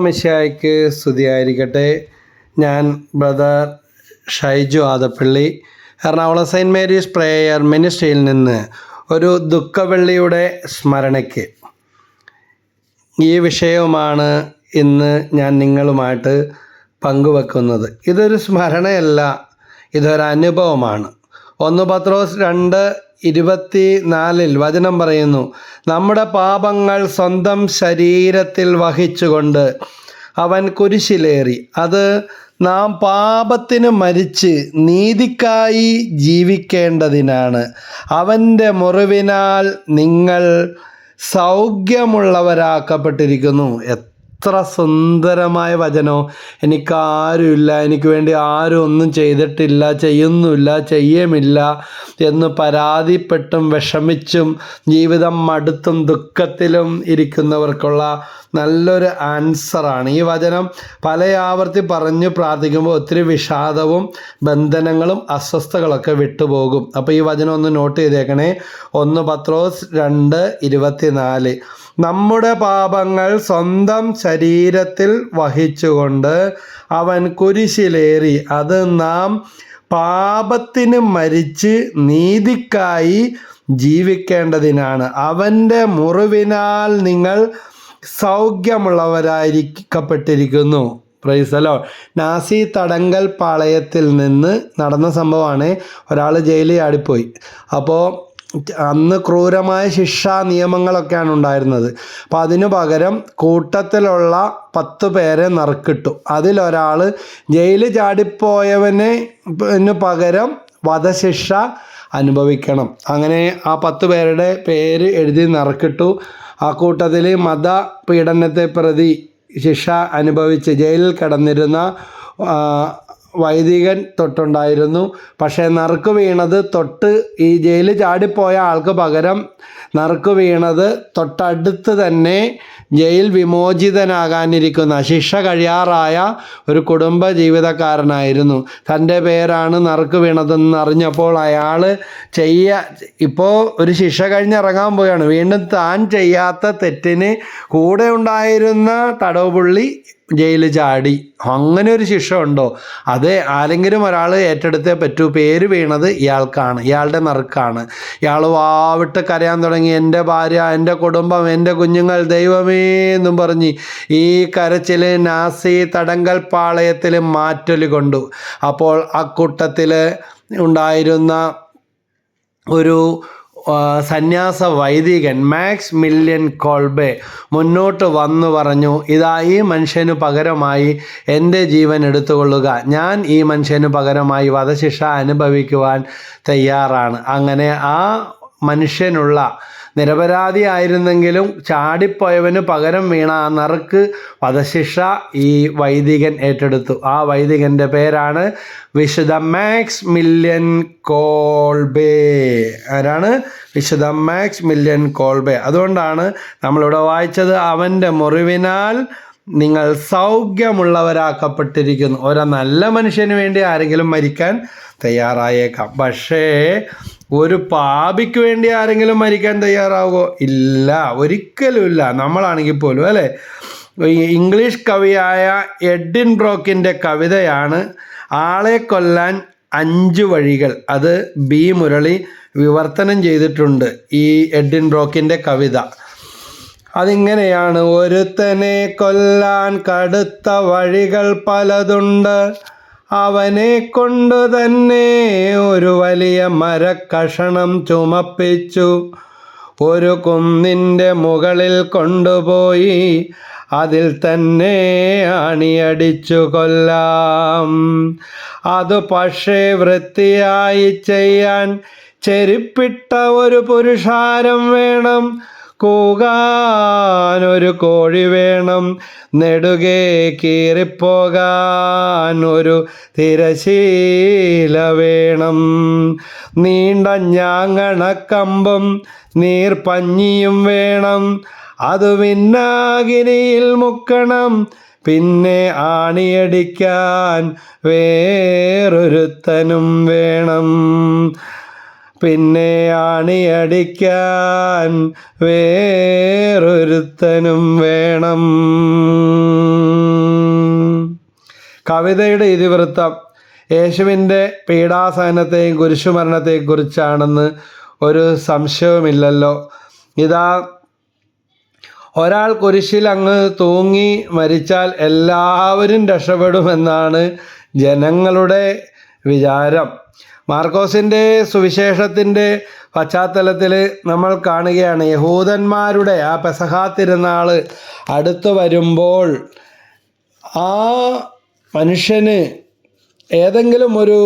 മിശിഹായ്ക്ക് സ്തുതിയായിരിക്കട്ടെ. ഞാൻ brother Shaiju Adappally, Ernakulam saint Mary's prayer മിനിസ്ട്രിയിൽ നിന്ന് ഒരു ദുഃഖവെള്ളിയുടെ സ്മരണയ്ക്ക് ഈ വിഷയവുമാണ് ഇന്ന് ഞാൻ നിങ്ങളുമായിട്ട് പങ്കുവെക്കുന്നത്. ഇതൊരു സ്മരണയല്ല, ഇതൊരനുഭവമാണ്. 1 പത്രോസ് 2:24 വചനം പറയുന്നു, നമ്മുടെ പാപങ്ങൾ സ്വന്തം ശരീരത്തിൽ വഹിച്ചുകൊണ്ട് അവൻ കുരിശിലേറി. അത് നാം പാപത്തിന് മരിച്ച് നീതിക്കായി ജീവിക്കേണ്ടതിനാണ്. അവൻ്റെ മുറിവിനാൽ നിങ്ങൾ സൗഖ്യമുള്ളവരാക്കപ്പെട്ടിരിക്കുന്നു. എത്ര സുന്ദരമായ വചനോ! എനിക്കാരുമില്ല, എനിക്ക് വേണ്ടി ആരും ഒന്നും ചെയ്തിട്ടില്ല, ചെയ്യുന്നില്ല, ചെയ്യുമില്ല എന്ന് പരാതിപ്പെട്ടും വിഷമിച്ചും ജീവിതം മടുത്തും ദുഃഖത്തിലും ഇരിക്കുന്നവർക്കുള്ള നല്ലൊരു ആൻസറാണ് ഈ വചനം. പല ആവർത്തി പറഞ്ഞു പ്രാർത്ഥിക്കുമ്പോൾ ഒത്തിരി വിഷാദവും ബന്ധനങ്ങളും അസ്വസ്ഥകളൊക്കെ വിട്ടുപോകും. അപ്പോൾ ഈ വചനം ഒന്ന് നോട്ട് ചെയ്തേക്കണേ. 1 പത്രോസ് 2:24. നമ്മുടെ പാപങ്ങൾ സ്വന്തം ശരീരത്തിൽ വഹിച്ചുകൊണ്ട് അവൻ കുരിശിലേറി. അത് നാം പാപത്തിന് മരിച്ച് നീതിക്കായി ജീവിക്കേണ്ടതിനാണ്. അവൻ്റെ മുറിവിനാൽ നിങ്ങൾ സൗഖ്യമുള്ളവരായിരിക്കപ്പെട്ടിരിക്കുന്നു. Praise the Lord. നാസി തടങ്കൽ പാളയത്തിൽ നിന്ന് നടന്ന സംഭവമാണ്. ഒരാൾ ജയിലിൽ ആടിപ്പോയി. അപ്പോൾ അന്ന് ക്രൂരമായ ശിക്ഷാ നിയമങ്ങളൊക്കെയാണ് ഉണ്ടായിരുന്നത്. അപ്പോൾ അതിനു പകരം കൂട്ടത്തിലുള്ള 10 പേരെ നറുക്കിട്ടു. അതിലൊരാൾ ജയിലിൽ ചാടിപ്പോയവന് പകരം വധശിക്ഷ അനുഭവിക്കണം. അങ്ങനെ ആ 10 പേരുടെ പേര് എഴുതി നറുക്കിട്ടു. ആ കൂട്ടത്തിൽ മതപീഡനത്തെ പ്രതി ശിക്ഷ അനുഭവിച്ച് ജയിലിൽ കിടന്നിരുന്ന വൈദികൻ തൊട്ടുണ്ടായിരുന്നു. പക്ഷേ നറുക്ക് വീണത് ഈ ജയിലിൽ ചാടിപ്പോയ ആൾക്ക് പകരം നറുക്ക് വീണത് തൊട്ടടുത്ത് തന്നെ ജയിൽ വിമോചിതനാകാനിരിക്കുന്ന ശിക്ഷ കഴിയാറായ ഒരു കുടുംബ ജീവിതക്കാരനായിരുന്നു. തൻ്റെ പേരാണ് നറുക്ക് വീണതെന്ന് അറിഞ്ഞപ്പോൾ അയാൾ ഇപ്പോൾ ഒരു ശിക്ഷ കഴിഞ്ഞിറങ്ങാൻ പോവുകയാണ്. വീണ്ടും താൻ ചെയ്യാത്ത തെറ്റിന് കൂടെ ഉണ്ടായിരുന്ന തടവുപുള്ളി ജയിലിൽ ചാടി. അങ്ങനെ ഒരു ശിക്ഷ ഉണ്ടോ? അതെ, ആരെങ്കിലും ഒരാൾ ഏറ്റെടുത്തേ പറ്റൂ. പേര് വീണത് ഇയാൾക്കാണ്, ഇയാളുടെ നറുക്കാണ്. ഇയാൾ വാവിട്ട് കരയാൻ തുടങ്ങി. എൻ്റെ ഭാര്യ, എൻ്റെ കുടുംബം, എൻ്റെ കുഞ്ഞുങ്ങൾ, ദൈവമേ എന്നും പറഞ്ഞ് ഈ കരച്ചിൽ നാസി തടങ്കൽ പാളയത്തിൽ മാറ്റൊലി കൊണ്ടു. അപ്പോൾ അക്കൂട്ടത്തിൽ ഉണ്ടായിരുന്ന ഒരു സന്യാസ വൈദികൻ മാക്സ് മില്യൻ കോൾബെ മുന്നോട്ട് വന്നു പറഞ്ഞു, ഇതാ ഈ മനുഷ്യന് പകരമായി എൻ്റെ ജീവൻ എടുത്തുകൊള്ളുക. ഞാൻ ഈ മനുഷ്യന് പകരമായി വധശിക്ഷ അനുഭവിക്കുവാൻ തയ്യാറാണ്. അങ്ങനെ ആ മനുഷ്യനുള്ള നിരപരാധിയായിരുന്നെങ്കിലും ചാടിപ്പോയവന് പകരം വീണ ആ നറുക്ക് വധശിക്ഷ ഈ വൈദികൻ ഏറ്റെടുത്തു. ആ വൈദികൻ്റെ പേരാണ് വിശുദ്ധ മാക്സ് മില്യൻ കോൾബെ. ആരാണ്? വിശുദ്ധ മാക്സ് മില്യൻ കോൾബെ. അതുകൊണ്ടാണ് നമ്മളിവിടെ വായിച്ചത്, അവൻ്റെ മുറിവിനാൽ നിങ്ങൾ സൗഖ്യമുള്ളവരാക്കപ്പെട്ടിരിക്കുന്നു. ഒരു നല്ല മനുഷ്യന് വേണ്ടി ആരെങ്കിലും മരിക്കാൻ തയ്യാറായേക്കാം. പക്ഷേ ഒരു പാപിക്ക് വേണ്ടി ആരെങ്കിലും മരിക്കാൻ തയ്യാറാവുമോ? ഇല്ല, ഒരിക്കലുമില്ല. നമ്മളാണെങ്കിൽ പോലും അല്ലേ. ഇംഗ്ലീഷ് കവിയായ എഡ്വിൻ ബ്രോക്കിൻ്റെ കവിതയാണ് ആളെ കൊല്ലാൻ 5 വഴികൾ. അത് ബി മുരളി വിവർത്തനം ചെയ്തിട്ടുണ്ട് ഈ എഡ്വിൻ ബ്രോക്കിൻ്റെ കവിത. അതിങ്ങനെയാണ്: ഒരുത്തനെ കൊല്ലാൻ കടുത്ത വഴികൾ പലതുണ്ട്, അവനെ കൊണ്ട് തന്നെ ഒരു വലിയ മരക്കഷണം ചുമപ്പിച്ചു ഒരു കുന്നിൻ്റെ മുകളിൽ കൊണ്ടുപോയി അതിൽ തന്നെ അണിയടിച്ചു കൊല്ലാം. അത് പക്ഷേ വൃത്തിയായി ചെയ്യാൻ ചെരുപ്പിട്ട ഒരു പുരുഷാരം വേണം, കൂകാൻ ഒരു കോഴി വേണം, നെടുകെ കീറിപ്പോകാൻ ഒരു തിരശീല വേണം, നീണ്ട ഞാങ്ങണക്കമ്പും നീർപ്പഞ്ഞിയും വേണം, അത് വിന്നാഗിരിയിൽ മുക്കണം, പിന്നെ ആണിയടിക്കാൻ വേറൊരുത്തനും വേണം. പിന്നെ ആണിയടിക്കാൻ വേറൊരുത്തനും വേണം. കവിതയുടെ ഇതിവൃത്തം യേശുവിൻ്റെ പീഡാസഹനത്തെയും കുരിശുമരണത്തെയും കുറിച്ചാണെന്ന് ഒരു സംശയവുമില്ലല്ലോ. ഇതാ, ഒരാൾ കുരിശിൽ അങ്ങ് തൂങ്ങി മരിച്ചാൽ എല്ലാവരും രക്ഷപ്പെടുമെന്നാണ് ജനങ്ങളുടെ വിചാരം. മാർക്കോസിൻ്റെ സുവിശേഷത്തിൻ്റെ പശ്ചാത്തലത്തിൽ നമ്മൾ കാണുകയാണ്, യഹൂദന്മാരുടെ ആ പെസഹാ തിരുനാൾ അടുത്തു വരുമ്പോൾ ആ മനുഷ്യന് ഏതെങ്കിലും ഒരു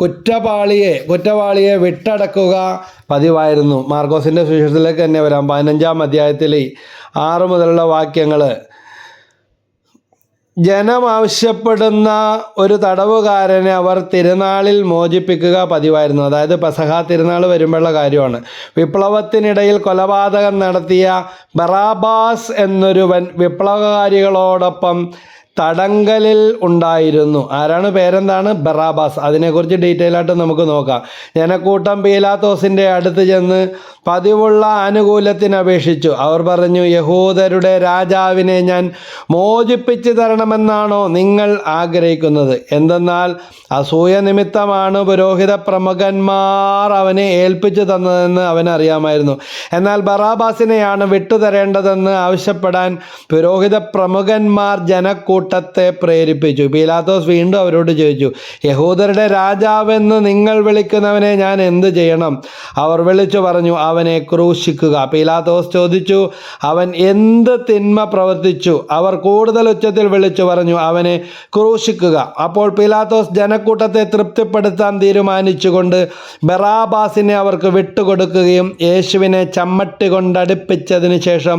കുറ്റവാളിയെ വിട്ടടക്കുക പതിവായിരുന്നു. മാർക്കോസിൻ്റെ സുവിശേഷത്തിലേക്ക് തന്നെ വരാം. 15-ാം അധ്യായത്തിൽ 6 മുതലുള്ള വാക്യങ്ങൾ. ജനം ആവശ്യപ്പെടുന്ന ഒരു തടവുകാരനെ അവർ തിരുനാളിൽ മോചിപ്പിക്കുക പതിവായിരുന്നു. അതായത് പെസഹാ തിരുനാൾ വരുമ്പോഴുള്ള കാര്യമാണ്. വിപ്ലവത്തിനിടയിൽ കൊലപാതകം നടത്തിയ ബറാബാസ് എന്നൊരുവൻ വിപ്ലവകാരികളോടൊപ്പം തടങ്കലിൽ ഉണ്ടായിരുന്നു. ആരാണ്? പേരെന്താണ്? ബറാബാസ്. അതിനെക്കുറിച്ച് ഡീറ്റെയിൽ ആയിട്ട് നമുക്ക് നോക്കാം. ജനക്കൂട്ടം പീലാത്തോസിൻ്റെ അടുത്ത് ചെന്ന് പതിവുള്ള ആനുകൂല്യത്തിന് അപേക്ഷിച്ചു. അവർ പറഞ്ഞു, യഹൂദരുടെ രാജാവിനെ ഞാൻ മോചിപ്പിച്ചു തരണമെന്നാണോ നിങ്ങൾ ആഗ്രഹിക്കുന്നത്? എന്തെന്നാൽ അസൂയ നിമിത്തമാണ് പുരോഹിത പ്രമുഖന്മാർ അവനെ ഏൽപ്പിച്ചു തന്നതെന്ന് അവനറിയാമായിരുന്നു. എന്നാൽ ബറാബാസിനെയാണ് വിട്ടുതരേണ്ടതെന്ന് ആവശ്യപ്പെടാൻ പുരോഹിത പ്രമുഖന്മാർ ജനക്കൂട്ടത്തെ പ്രേരിപ്പിച്ചു. പീലാത്തോസ് വീണ്ടും അവരോട് ചോദിച്ചു, യഹൂദരുടെ രാജാവെന്ന് നിങ്ങൾ വിളിക്കുന്നവനെ ഞാൻ എന്ത് ചെയ്യണം? അവർ വിളിച്ചു പറഞ്ഞു, അവനെ ക്രൂശിക്കുക. പീലാത്തോസ് ചോദിച്ചു, അവൻ എന്ത് തിന്മ പ്രവർത്തിച്ചു? അവർ കൂടുതൽ ഉച്ചത്തിൽ വിളിച്ചു പറഞ്ഞു, അവനെ ക്രൂശിക്കുക. അപ്പോൾ പീലാത്തോസ് ജനക്കൂട്ടത്തെ തൃപ്തിപ്പെടുത്താൻ തീരുമാനിച്ചുകൊണ്ട് ബറാബാസിനെ അവർക്ക് വിട്ടുകൊടുക്കുകയും യേശുവിനെ ചമ്മട്ടി കൊണ്ടടുപ്പിച്ചതിന് ശേഷം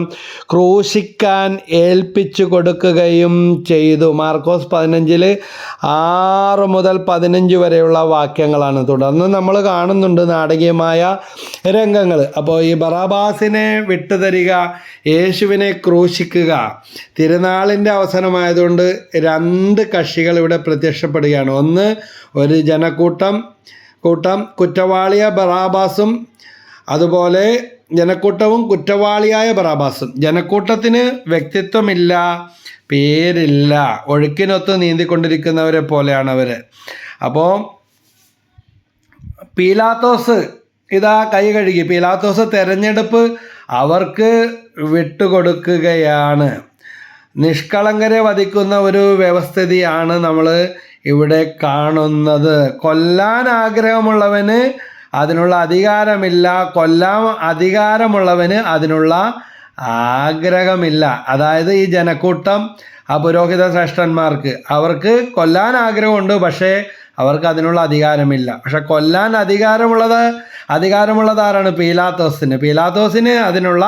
ക്രൂശിക്കാൻ ഏൽപ്പിച്ചു കൊടുക്കുകയും ചെയ്തു. മാർക്കോസ് 15 6 മുതൽ 15 വരെയുള്ള വാക്യങ്ങളാണ്. തുടർന്ന് നമ്മൾ കാണുന്നുണ്ട് നാടകീയമായ രംഗങ്ങൾ. അപ്പോൾ ഈ ബറാബാസിനെ വിട്ടുതരിക, യേശുവിനെ ക്രൂശിക്കുക. തിരുനാളിൻ്റെ അവസരമായതുകൊണ്ട് 2 കക്ഷികൾ ഇവിടെ പ്രത്യക്ഷപ്പെടുകയാണ്. ഒന്ന്, ഒരു ജനക്കൂട്ടം കുറ്റവാളിയ ബറാബാസും, അതുപോലെ ജനക്കൂട്ടവും കുറ്റവാളിയായ ബറാബാസും. ജനക്കൂട്ടത്തിന് വ്യക്തിത്വമില്ല, പേരില്ല, ഒഴുക്കിനൊത്ത് നീന്തിക്കൊണ്ടിരിക്കുന്നവരെ പോലെയാണ് അവർ. അപ്പോൾ പീലാത്തോസ് ഇതാ കൈ കഴുകി. പീലാത്തോസ് തെരഞ്ഞെടുപ്പ് അവർക്ക് വിട്ടുകൊടുക്കുകയാണ്. നിഷ്കളങ്കരെ വധിക്കുന്ന ഒരു വ്യവസ്ഥിതിയാണ് നമ്മൾ ഇവിടെ കാണുന്നത്. കൊല്ലാൻ ആഗ്രഹമുള്ളവന് അതിനുള്ള അധികാരമില്ല, കൊല്ലാൻ അധികാരമുള്ളവന് അതിനുള്ള ആഗ്രഹമില്ല. അതായത് ഈ ജനക്കൂട്ടം, ആ പുരോഹിത ശ്രേഷ്ഠന്മാർക്ക്, അവർക്ക് കൊല്ലാൻ ആഗ്രഹമുണ്ട്, പക്ഷേ അവർക്ക് അതിനുള്ള അധികാരമില്ല. പക്ഷെ കൊല്ലാൻ അധികാരമുള്ളത് ആരാണ്? പീലാത്തോസിന് അതിനുള്ള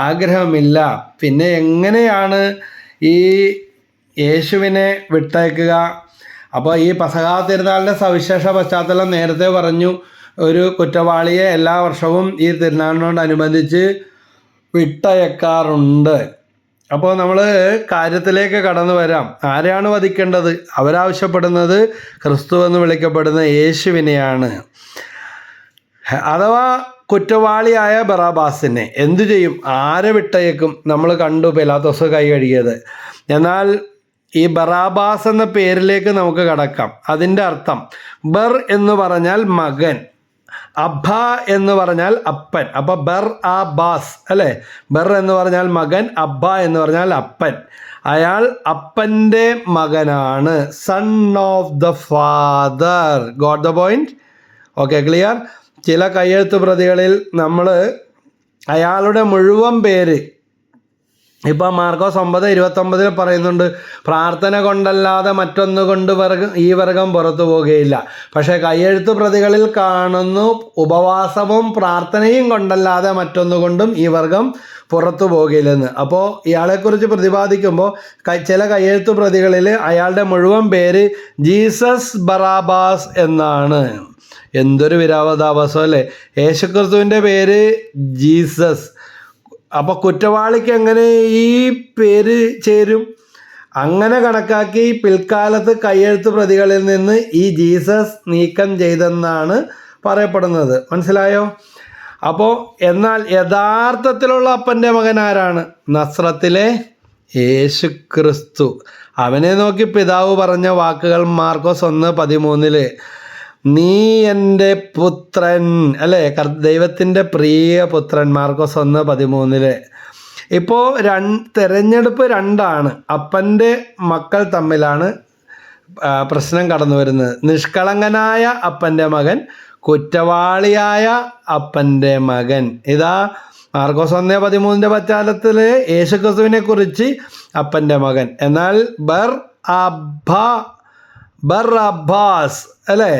ആഗ്രഹമില്ല. പിന്നെ എങ്ങനെയാണ് ഈ യേശുവിനെ വിട്ടയക്കുക? അപ്പോൾ ഈ പെസഹാ തിരുനാളിൻ്റെ സവിശേഷ പശ്ചാത്തലം നേരത്തെ പറഞ്ഞു. ഒരു കുറ്റവാളിയെ എല്ലാ വർഷവും ഈ തിരുനാളിനോടനുബന്ധിച്ച് വിട്ടയക്കാറുണ്ട്. അപ്പോൾ നമ്മൾ കാര്യത്തിലേക്ക് കടന്നു വരാം. ആരെയാണ് വധിക്കേണ്ടത്? അവരാവശ്യപ്പെടുന്നത് ക്രിസ്തു എന്ന് വിളിക്കപ്പെടുന്ന യേശുവിനെയാണ്. അഥവാ കുറ്റവാളിയായ ബറാബാസിനെ എന്തു ചെയ്യും? ആരെ വിട്ടയക്കും? നമ്മൾ കണ്ടു പീലാത്തോസ് കൈ കഴുകിയത്. എന്നാൽ ഈ ബറാബാസ് എന്ന പേരിലേക്ക് നമുക്ക് കടക്കാം. അതിൻ്റെ അർത്ഥം ബർ എന്ന് പറഞ്ഞാൽ മകൻ, അബ്ബ എന്ന് പറഞ്ഞാൽ അപ്പൻ. അപ്പോൾ ബർ ആ ബാസ് അല്ലേ? ബർ എന്ന് പറഞ്ഞാൽ മകൻ, അബ്ബ എന്ന് പറഞ്ഞാൽ അപ്പൻ. അയാൾ അപ്പൻ്റെ മകനാണ്. Son of the father. Got the point? Okay, clear? ചില കയ്യെഴുത്ത് പ്രതികളിൽ നമ്മൾ അയാളുടെ മുഴുവൻ പേര്, ഇപ്പം മാർക്കോസ് 9:29 പറയുന്നുണ്ട്, പ്രാർത്ഥന കൊണ്ടല്ലാതെ മറ്റൊന്നു കൊണ്ട് ഈ വർഗം പുറത്തു പോകുകയില്ല. പക്ഷേ കയ്യെഴുത്ത് പ്രതികളിൽ കാണുന്നു, ഉപവാസവും പ്രാർത്ഥനയും കൊണ്ടല്ലാതെ മറ്റൊന്നുകൊണ്ടും ഈ വർഗം പുറത്തു പോകുകയില്ലെന്ന്. അപ്പോൾ ഇയാളെക്കുറിച്ച് പ്രതിപാദിക്കുമ്പോൾ ചില കയ്യെഴുത്ത് പ്രതികളിൽ അയാളുടെ മുഴുവൻ പേര് ജീസസ് ബറാബാസ് എന്നാണ്. എന്തൊരു വിരോധാഭാസം അല്ലേ? യേശുക്രിസ്തുവിൻ്റെ പേര് ജീസസ്. അപ്പോൾ കുറ്റവാളിക്ക് എങ്ങനെ ഈ പേര് ചേരും? അങ്ങനെ കണക്കാക്കി പിൽക്കാലത്ത് കയ്യെഴുത്ത് പ്രതികളിൽ നിന്ന് ഈ ജീസസ് നീക്കം ചെയ്തെന്നാണ് പറയപ്പെടുന്നത്. മനസ്സിലായോ? അപ്പോൾ എന്നാൽ യഥാർത്ഥത്തിലുള്ള അപ്പൻ്റെ മകൻ ആരാണ്? നസ്രത്തിലെ യേശു ക്രിസ്തു. അവനെ നോക്കി പിതാവ് പറഞ്ഞ വാക്കുകൾ മാർക്കോസ് 1:13, നീ എൻ്റെ പുത്രൻ, അല്ലേ, ദൈവത്തിൻ്റെ പ്രിയ പുത്രൻ, മാർക്കോസ് 1:13. ഇപ്പോൾ തെരഞ്ഞെടുപ്പ് രണ്ടാണ്. അപ്പൻ്റെ മക്കൾ തമ്മിലാണ് പ്രശ്നം കടന്നു വരുന്നത്. നിഷ്കളങ്കനായ അപ്പൻ്റെ മകൻ, കുറ്റവാളിയായ അപ്പൻ്റെ മകൻ. ഇതാ മാർക്കോസ് 1:13 പശ്ചാത്തലത്തിൽ യേശുക്രിസ്തുവിനെ കുറിച്ച് അപ്പൻ്റെ മകൻ. എന്നാൽ ബറബ്ബാസ്, അല്ലേ,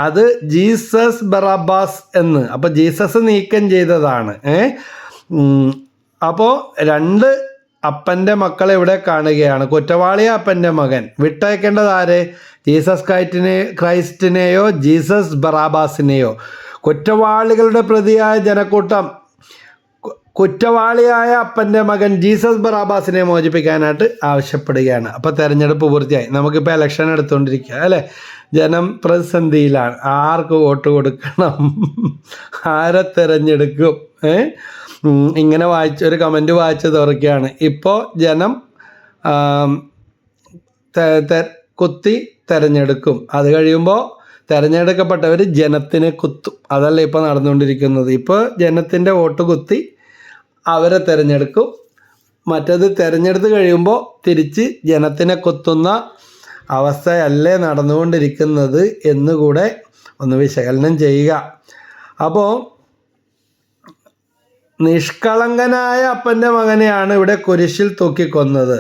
അത് ജീസസ് ബറബ്ബാസ് എന്ന്. അപ്പോൾ ജീസസ് നീക്കം ചെയ്തതാണ്. അപ്പോൾ രണ്ട് അപ്പൻ്റെ മക്കളെ ഇവിടെ കാണുകയാണ്. കുറ്റവാളിയ അപ്പൻ്റെ മകൻ. വിട്ടയക്കേണ്ടത് ആരെ? Jesus ക്രൈസ്റ്റിനെയോ Jesus ബറാബാസിനെയോ? കുറ്റവാളികളുടെ പ്രതിയായ ജനക്കൂട്ടം കുറ്റവാളിയായ അപ്പൻ്റെ മകൻ ജീസസ് ബറാബാസിനെ മോചിപ്പിക്കാനായിട്ട് ആവശ്യപ്പെടുകയാണ്. അപ്പോൾ തെരഞ്ഞെടുപ്പ് പൂർത്തിയായി. നമുക്കിപ്പോൾ ഇലക്ഷൻ എടുത്തുകൊണ്ടിരിക്കുക, അല്ലേ? ജനം പ്രതിസന്ധിയിലാണ്. ആർക്ക് വോട്ട് കൊടുക്കണം, ആരെ തിരഞ്ഞെടുക്കും? ഇങ്ങനെ ഒരു കമൻറ്റ് വായിച്ച് തുറക്കുകയാണ്. ഇപ്പോൾ ജനം കുത്തി തിരഞ്ഞെടുക്കും. അത് കഴിയുമ്പോൾ തിരഞ്ഞെടുക്കപ്പെട്ടവർ ജനത്തിനെ കുത്തും. അതല്ല ഇപ്പോൾ നടന്നുകൊണ്ടിരിക്കുന്നത്. ഇപ്പോൾ ജനത്തിൻ്റെ വോട്ട് കുത്തി അവരെ തിരഞ്ഞെടുക്കും. മറ്റത് തിരഞ്ഞെടുത്ത് കഴിയുമ്പോൾ തിരിച്ച് ജനത്തിനെ കുത്തുന്ന അവസ്ഥയല്ലേ നടന്നുകൊണ്ടിരിക്കുന്നത് എന്നുകൂടെ ഒന്ന് വിശകലനം ചെയ്യുക. അപ്പോൾ നിഷ്കളങ്കനായ അപ്പൻ്റെ മകനെയാണ് ഇവിടെ കുരിശിൽ തൂക്കിക്കൊന്നത്.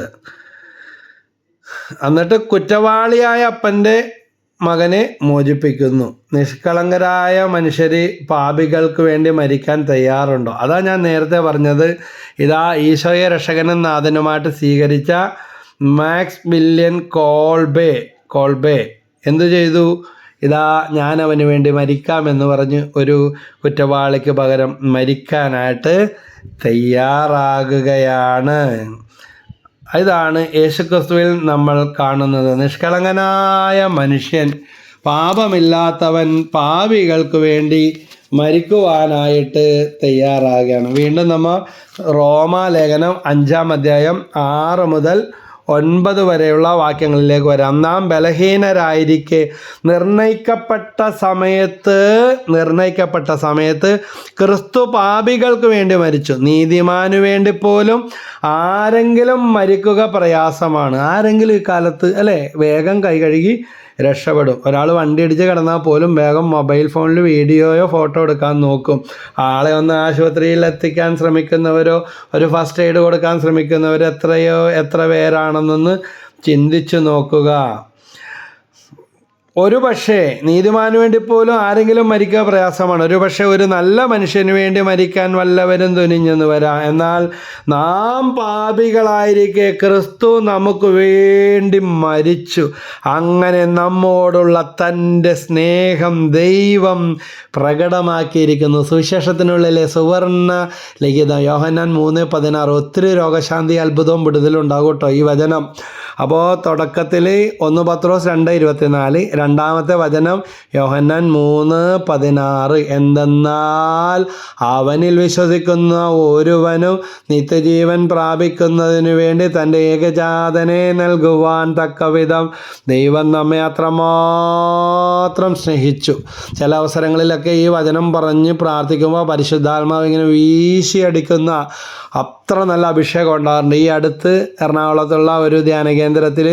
എന്നിട്ട് കുറ്റവാളിയായ അപ്പൻ്റെ മകനെ മോചിപ്പിക്കുന്നു. നിഷ്കളങ്കരായ മനുഷ്യർ പാപികൾക്ക് വേണ്ടി മരിക്കാൻ തയ്യാറുണ്ടോ? അതാ ഞാൻ നേരത്തെ പറഞ്ഞത്. ഇതാ ഈശോയെ രക്ഷകനും നാഥനുമായിട്ട് സ്വീകരിച്ച മാക്സിമിലിയൻ കോൾബേ എന്തു ചെയ്തു? ഇതാ ഞാൻ അവന് വേണ്ടി മരിക്കാമെന്ന് പറഞ്ഞ് ഒരു കുറ്റവാളിക്ക് പകരം മരിക്കാനായിട്ട് തയ്യാറാകുകയാണ്. ഇതാണ് യേശുക്രിസ്തുവിൽ നമ്മൾ കാണുന്നത്. നിഷ്കളങ്കനായ മനുഷ്യൻ, പാപമില്ലാത്തവൻ പാപികൾക്ക് വേണ്ടി മരിക്കുവാനായിട്ട് തയ്യാറാകുകയാണ്. വീണ്ടും നമ്മൾ റോമാലേഖനം 5-ാം അധ്യായം 6-9 വരെയുള്ള വാക്യങ്ങളിലേക്ക് വരാം. നാം ബലഹീനരായിരിക്കെ നിർണയിക്കപ്പെട്ട സമയത്ത് ക്രിസ്തു പാപികൾക്ക് വേണ്ടി മരിച്ചു. നീതിമാനു വേണ്ടി പോലും ആരെങ്കിലും മരിക്കുക പ്രയാസമാണ്. ആരെങ്കിലും ഈ കാലത്ത്, അല്ലേ, വേഗം കൈ കഴുകി രക്ഷപ്പെടും. ഒരാൾ വണ്ടി ഇടിച്ച് കിടന്നാൽ പോലും വേഗം മൊബൈൽ ഫോണിൽ വീഡിയോയോ ഫോട്ടോ എടുക്കാൻ നോക്കും. ആളെ ഒന്ന് ആശുപത്രിയിൽ എത്തിക്കാൻ ശ്രമിക്കുന്നവരോ ഒരു ഫസ്റ്റ് എയ്ഡ് കൊടുക്കാൻ ശ്രമിക്കുന്നവരോ എത്ര പേരാണെന്നൊന്ന് ചിന്തിച്ചു നോക്കുക. ഒരു പക്ഷേ നീതിമാനു വേണ്ടി പോലും ആരെങ്കിലും മരിക്കുക പ്രയാസമാണ്. ഒരു പക്ഷേ ഒരു നല്ല മനുഷ്യന് വേണ്ടി മരിക്കാൻ വല്ലവരും തുനിഞ്ഞെന്ന് വരാം. എന്നാൽ നാം പാപികളായിരിക്കെ ക്രിസ്തു നമുക്ക് വേണ്ടി മരിച്ചു. അങ്ങനെ നമ്മോടുള്ള തൻ്റെ സ്നേഹം ദൈവം പ്രകടമാക്കിയിരിക്കുന്നു. സുവിശേഷത്തിനുള്ളിലെ സുവർണ ലിഖിതം യോഹന്നാൻ 3:16. ഒത്തിരി രോഗശാന്തി അത്ഭുതവും വിടുതലും ഉണ്ടാകും കേട്ടോ ഈ വചനം. അപ്പോൾ തുടക്കത്തിൽ 1 പത്രോസ് 2:24, രണ്ടാമത്തെ വചനം യോഹന്നാൻ 3:16. എന്തെന്നാൽ അവനിൽ വിശ്വസിക്കുന്ന ഒരുവനും നിത്യജീവൻ പ്രാപിക്കുന്നതിനു വേണ്ടി തൻ്റെ ഏകജാതനെ നൽകുവാൻ തക്കവിധം ദൈവം നമ്മെ അത്രമാത്രം സ്നേഹിച്ചു. ചില അവസരങ്ങളിലൊക്കെ ഈ വചനം പറഞ്ഞ് പ്രാർത്ഥിക്കുമ്പോൾ പരിശുദ്ധാത്മാവ് ഇങ്ങനെ വീശിയടിക്കുന്ന അത്ര നല്ല അഭിഷേകം ഉണ്ടാകാറുണ്ട്. ഈ അടുത്ത് എറണാകുളത്തുള്ള ഒരു ധ്യാന കേന്ദ്രത്തിൽ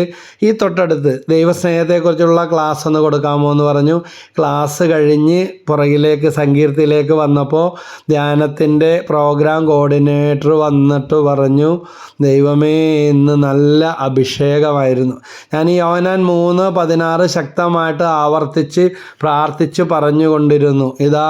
ഈ തൊട്ടടുത്ത് ദൈവസ്നേഹത്തെക്കുറിച്ചുള്ള ക്ലാസ് ഒന്ന് കൊടുക്കാമോ എന്ന് പറഞ്ഞു. ക്ലാസ് കഴിഞ്ഞ് പുറകിലേക്ക് സങ്കീർത്തിയിലേക്ക് വന്നപ്പോൾ ധ്യാനത്തിൻ്റെ പ്രോഗ്രാം കോർഡിനേറ്റർ വന്നിട്ട് പറഞ്ഞു, ദൈവമേ ഇന്ന് നല്ല അഭിഷേകമായിരുന്നു. ഞാൻ ഈ യോഹന്നാൻ 3:16 ശക്തമായിട്ട് ആവർത്തിച്ച് പ്രാർത്ഥിച്ച് പറഞ്ഞുകൊണ്ടിരുന്നു. ഇതാ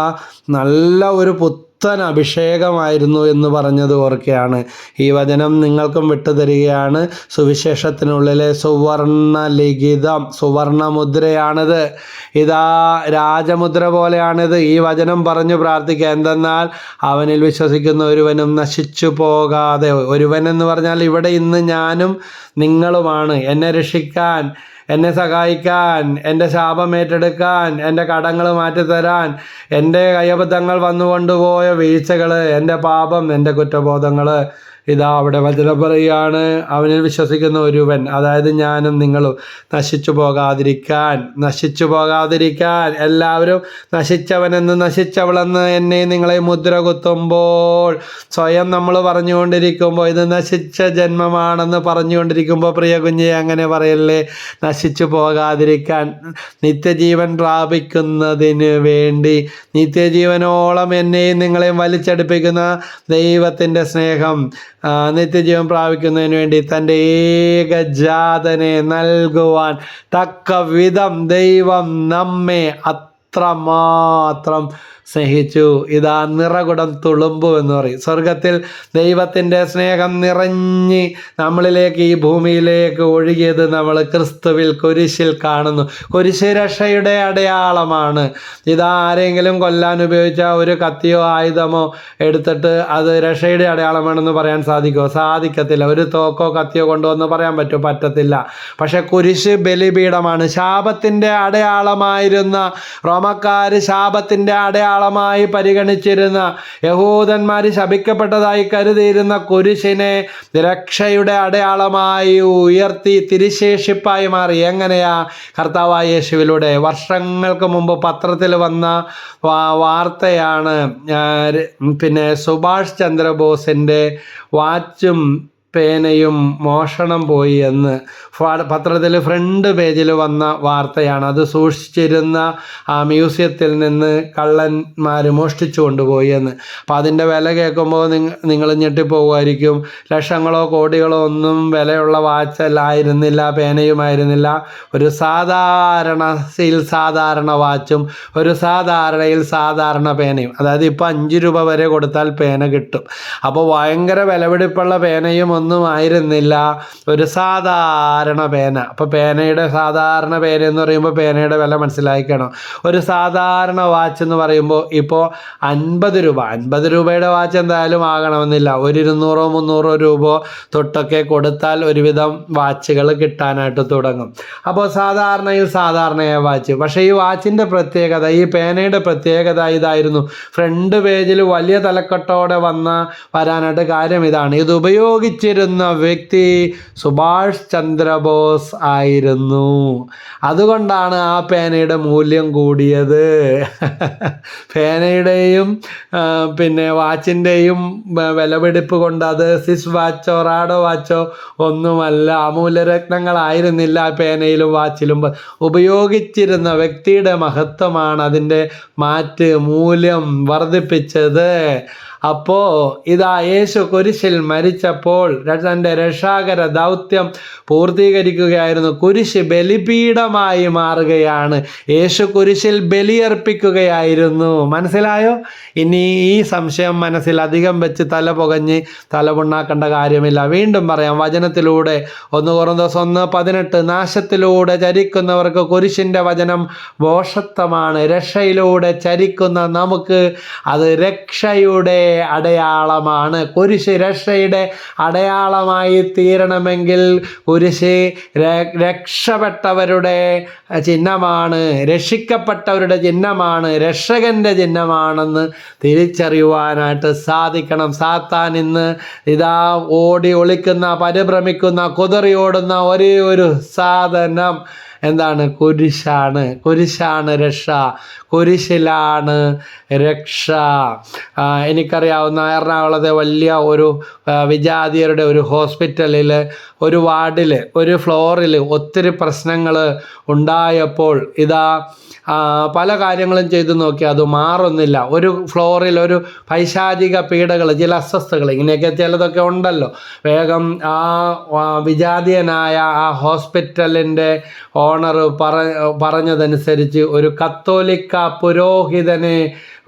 നല്ല ഒരു പുത്തൻ അഭിഷേകമായിരുന്നു എന്ന് പറഞ്ഞത് ഓർക്കുകയാണ്. ഈ വചനം നിങ്ങൾക്കും വിട്ടുതരികയാണ്. സുവിശേഷത്തിനുള്ളിലെ സുവർണ ലിഖിതം, സുവർണ മുദ്രയാണിത്. ഇതാ രാജമുദ്ര പോലെയാണിത്. ഈ വചനം പറഞ്ഞു പ്രാർത്ഥിക്കുക. എന്തെന്നാൽ അവനിൽ വിശ്വസിക്കുന്ന ഒരുവനും നശിച്ചു പോകാതെ. ഒരുവൻ എന്ന് പറഞ്ഞാൽ ഇവിടെ ഇന്ന് ഞാനും നിങ്ങളുമാണ്. എന്നെ രക്ഷിക്കാൻ, എന്നെ സഹായിക്കാൻ, എൻ്റെ ശാപം ഏറ്റെടുക്കാൻ, എൻ്റെ കടങ്ങൾ മാറ്റിത്തരാൻ, എൻ്റെ കയ്യബദ്ധങ്ങൾ വന്നുകൊണ്ടുപോയ വീഴ്ചകൾ, എൻ്റെ പാപം, എൻ്റെ കുറ്റബോധങ്ങൾ ഇതാ അവിടെ വചനം പറയുകയാണ്, അവനിൽ വിശ്വസിക്കുന്ന ഒരുവൻ, അതായത് ഞാനും നിങ്ങളും നശിച്ചു പോകാതിരിക്കാൻ എല്ലാവരും നശിച്ചവനെന്ന് നശിച്ചവളെന്ന് എന്നെ നിങ്ങളെ മുദ്ര കുത്തുമ്പോൾ സ്വയം നമ്മൾ പറഞ്ഞുകൊണ്ടിരിക്കുമ്പോൾ ഇത് നശിച്ച ജന്മമാണെന്ന് പറഞ്ഞുകൊണ്ടിരിക്കുമ്പോൾ പ്രിയ കുഞ്ഞെ അങ്ങനെ പറയല്ലേ. നശിച്ചു പോകാതിരിക്കാൻ, നിത്യജീവൻ പ്രാപിക്കുന്നതിന് വേണ്ടി, നിത്യജീവനോളം എന്നെയും നിങ്ങളെയും വലിച്ചടുപ്പിക്കുന്ന ദൈവത്തിൻ്റെ സ്നേഹം നിത്യജീവൻ പ്രാപിക്കുന്നതിന് വേണ്ടി തൻ്റെ ഏകജാതനെ നൽകുവാൻ തക്ക വിധം ദൈവം നമ്മെ അത്രമാത്രം സ്നേഹിച്ചു. ഇതാ നിറകുടം തുളുമ്പു എന്ന് പറയും. സ്വർഗത്തിൽ ദൈവത്തിൻ്റെ സ്നേഹം നിറഞ്ഞ് നമ്മളിലേക്ക്, ഈ ഭൂമിയിലേക്ക് ഒഴുകിയത് നമ്മൾ ക്രിസ്തുവിൽ കുരിശിൽ കാണുന്നു. കുരിശ് രക്ഷയുടെ അടയാളമാണ്. ഇതാ ആരെങ്കിലും കൊല്ലാൻ ഉപയോഗിച്ച ഒരു കത്തിയോ ആയുധമോ എടുത്തിട്ട് അത് രക്ഷയുടെ അടയാളമാണെന്ന് പറയാൻ സാധിക്കത്തില്ല. ഒരു തോക്കോ കത്തിയോ കൊണ്ടുവന്ന് പറയാൻ പറ്റത്തില്ല. പക്ഷെ കുരിശ് ബലിപീഠമാണ്. ശാപത്തിൻ്റെ അടയാളമായിരുന്ന, റോമക്കാർ ശാപത്തിൻ്റെ അടയാളമായി പരിഗണിച്ചിരുന്ന, യഹൂദന്മാർ ശപിക്കപ്പെട്ടതായി കരുതിയിരുന്ന കുരിശിനെ രക്ഷയുടെ അടയാളമായി ഉയർത്തി തിരുശേഷിപ്പായി മാറി. എങ്ങനെയാ? കർത്താവായ യേശുവിലൂടെ. വർഷങ്ങൾക്ക് മുമ്പ് പത്രത്തിൽ വന്ന വാർത്തയാണ്. പിന്നെ സുഭാഷ് ചന്ദ്രബോസിൻ്റെ വാച്ചും പേനയും മോഷണം പോയി എന്ന് പത്രത്തിൽ ഫ്രണ്ട് പേജിൽ വന്ന വാർത്തയാണ്. അത് സൂക്ഷിച്ചിരുന്ന ആ മ്യൂസിയത്തിൽ നിന്ന് കള്ളന്മാർ മോഷ്ടിച്ചു കൊണ്ടുപോയി എന്ന്. അപ്പം അതിൻ്റെ വില കേൾക്കുമ്പോൾ നിങ്ങൾ ഞെട്ടിപ്പോകുമായിരിക്കും. ലക്ഷങ്ങളോ കോടികളോ ഒന്നും വിലയുള്ള വാച്ചല്ലായിരുന്നില്ല, പേനയുമായിരുന്നില്ല. ഒരു സാധാരണ വാച്ചും ഒരു സാധാരണ പേനയും. അതായത് ഇപ്പോൾ 5 രൂപ വരെ കൊടുത്താൽ പേന കിട്ടും. അപ്പോൾ ഭയങ്കര വിലപിടിപ്പുള്ള പേനയും ഒന്നും ആയിരുന്നില്ല, ഒരു സാധാരണ പേന. അപ്പോൾ പേനയുടെ സാധാരണ പേന എന്ന് പറയുമ്പോൾ പേനയുടെ വില മനസ്സിലാക്കണം. ഒരു സാധാരണ വാച്ച് എന്ന് പറയുമ്പോൾ ഇപ്പോൾ 50 രൂപ, 50 രൂപയുടെ വാച്ച് എന്തായാലും ആകണമെന്നില്ല. ഒരു 200 300 രൂപ തൊട്ടൊക്കെ കൊടുത്താൽ ഒരുവിധം വാച്ചുകൾ കിട്ടാനായിട്ട് തുടങ്ങും. അപ്പോൾ സാധാരണയായ വാച്ച്. പക്ഷേ ഈ വാച്ചിൻ്റെ പ്രത്യേകത, ഈ പേനയുടെ പ്രത്യേകത ഇതായിരുന്നു. ഫ്രണ്ട് പേജിൽ വലിയ തലക്കെട്ടോടെ വരാനായിട്ട് കാര്യം ഇതാണ്. ഇത് ഉപയോഗിച്ചിരുന്ന വ്യക്തി സുഭാഷ് ചന്ദ്രബോസ് ആയിരുന്നു. അതുകൊണ്ടാണ് ആ പേനയുടെ മൂല്യം കൂടിയത്. പേനയുടെയും പിന്നെ വാച്ചിൻ്റെയും വിലപിടിപ്പ് കൊണ്ട് അത് സ്വിസ് വാച്ചോ റാഡോ വാച്ചോ ഒന്നുമല്ല, അമൂല്യരത്നങ്ങളായിരുന്നില്ല പേനയിലും വാച്ചിലും. ഉപയോഗിച്ചിരുന്ന വ്യക്തിയുടെ മഹത്വമാണ് അതിൻ്റെ മൂല്യം വർദ്ധിപ്പിച്ചത്. അപ്പോൾ ഇതാ യേശു കുരിശിൽ മരിച്ചപ്പോൾ തൻ്റെ രക്ഷാകര ദൗത്യം പൂർത്തീകരിക്കുകയായിരുന്നു. കുരിശ് ബലിപീഠമായി മാറുകയാണ്. യേശു കുരിശിൽ ബലിയർപ്പിക്കുകയായിരുന്നു. മനസ്സിലായോ? ഇനി ഈ സംശയം മനസ്സിൽ അധികം വെച്ച് തലപുണ്ണാക്കേണ്ട കാര്യമില്ല. വീണ്ടും പറയാം വചനത്തിലൂടെ. 1 കൊരിന്ത്യർ 1:18 നാശത്തിലൂടെ ചരിക്കുന്നവർക്ക് കുരിശിൻ്റെ വചനം ഭോഷത്വമാണ്. രക്ഷയിലൂടെ ചരിക്കുന്ന നമുക്ക് അത് രക്ഷയുടെ അടയാളമാണ്. കുരിശ് രക്ഷയുടെ അടയാളമായി തീരണമെങ്കിൽ കുരിശ് രക്ഷപ്പെട്ടവരുടെ ചിഹ്നമാണ്, രക്ഷിക്കപ്പെട്ടവരുടെ ചിഹ്നമാണ്, രക്ഷകന്റെ ചിഹ്നമാണെന്ന് തിരിച്ചറിയുവാനായിട്ട് സാധിക്കണം. സാത്താൻ ഇന്ന് ഇതാ ഓടി ഒളിക്കുന്ന, പരിഭ്രമിക്കുന്ന, കുതറി ഓടുന്ന ഒരേ ഒരു സാധനം എന്താണ്? കുരിശാണ് രക്ഷ. കുരിശിലാണ് രക്ഷ. എനിക്കറിയാവുന്ന എറണാകുളത്തെ വലിയ ഒരു വിജാതിയരുടെ ഒരു ഹോസ്പിറ്റലിൽ ഒരു വാർഡിൽ ഒരു ഫ്ലോറിൽ ഒത്തിരി പ്രശ്നങ്ങൾ ഉണ്ടായപ്പോൾ ഇതാ പല കാര്യങ്ങളും ചെയ്തു നോക്കി, അത് മാറുന്നില്ല. ഒരു ഫ്ലോറിൽ ഒരു പൈശാചിക പീഡകൾ, ചില അസ്വസ്ഥകൾ, ഇങ്ങനെയൊക്കെ ചിലതൊക്കെ ഉണ്ടല്ലോ. വേഗം ആ വിജാതീയനായ ആ ഹോസ്പിറ്റലിൻ്റെ ഓണർ പറഞ്ഞതനുസരിച്ച് ഒരു കത്തോലിക്ക പുരോഹിതനെ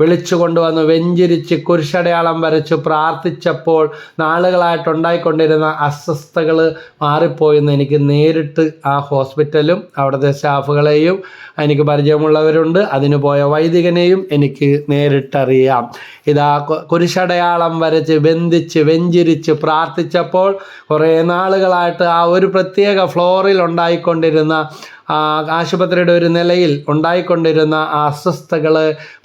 വിളിച്ചു കൊണ്ടുവന്ന് വെഞ്ചിരിച്ച് കുരിശടയാളം വരച്ച് പ്രാർത്ഥിച്ചപ്പോൾ നാളുകളായിട്ടുണ്ടായിക്കൊണ്ടിരുന്ന അസ്വസ്ഥതകൾ മാറിപ്പോയെന്ന് എനിക്ക് നേരിട്ട് ആ ഹോസ്പിറ്റലും അവിടുത്തെ സ്റ്റാഫുകളെയും എനിക്ക് പരിചയമുള്ളവരുണ്ട്. അതിന് പോയ വൈദികനെയും എനിക്ക് നേരിട്ടറിയാം. ഇതാ കുരിശടയാളം വരച്ച് വെഞ്ചിരിച്ച് പ്രാർത്ഥിച്ചപ്പോൾ കുറേ നാളുകളായിട്ട് ആ ഒരു പ്രത്യേക ഫ്ലോറിൽ ഉണ്ടായിക്കൊണ്ടിരുന്ന ആശുപത്രിയുടെ ഒരു നിലയിൽ ഉണ്ടായിക്കൊണ്ടിരുന്ന അസ്വസ്ഥതകൾ,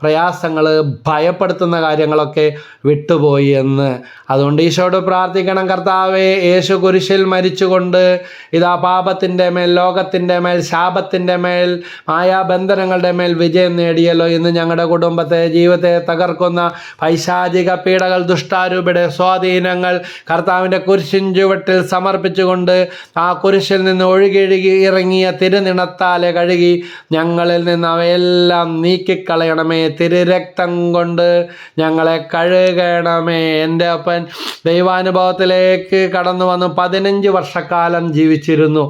പ്രയാസങ്ങൾ, ഭയപ്പെടുത്തുന്ന കാര്യങ്ങളൊക്കെ വിട്ടുപോയി എന്ന്. അതുകൊണ്ട് ഈശോയോട് പ്രാർത്ഥിക്കണം, കർത്താവേ, യേശു കുരിശിൽ മരിച്ചുകൊണ്ട് ഇതാ പാപത്തിൻ്റെ മേൽ, ലോകത്തിൻ്റെ മേൽ, ശാപത്തിൻ്റെ മേൽ, മായാബന്ധനങ്ങളുടെ മേൽ വിജയം നേടിയല്ലോ. ഇന്ന് ഞങ്ങളുടെ കുടുംബത്തെ, ജീവിതത്തെ തകർക്കുന്ന പൈശാചിക പീഡകൾ, ദുഷ്ടാരൂപയുടെ സ്വാധീനങ്ങൾ കർത്താവിൻ്റെ കുരിശിൻ ചുവട്ടിൽ സമർപ്പിച്ചുകൊണ്ട് ആ കുരിശിൽ നിന്ന് ഒഴുകി ഇറങ്ങിയ തിരുനിണത്താലെ കഴുകി ഞങ്ങളിൽ നിന്ന് അവയെല്ലാം നീക്കിക്കളയണമേ. തിരുരക്തം കൊണ്ട് ഞങ്ങളെ കഴുകണമേ. എൻ്റെ അപ്പൻ ദൈവാനുഭവത്തിലേക്ക് കടന്നു വന്ന് 15 വർഷക്കാലം ജീവിച്ചിരുന്നു.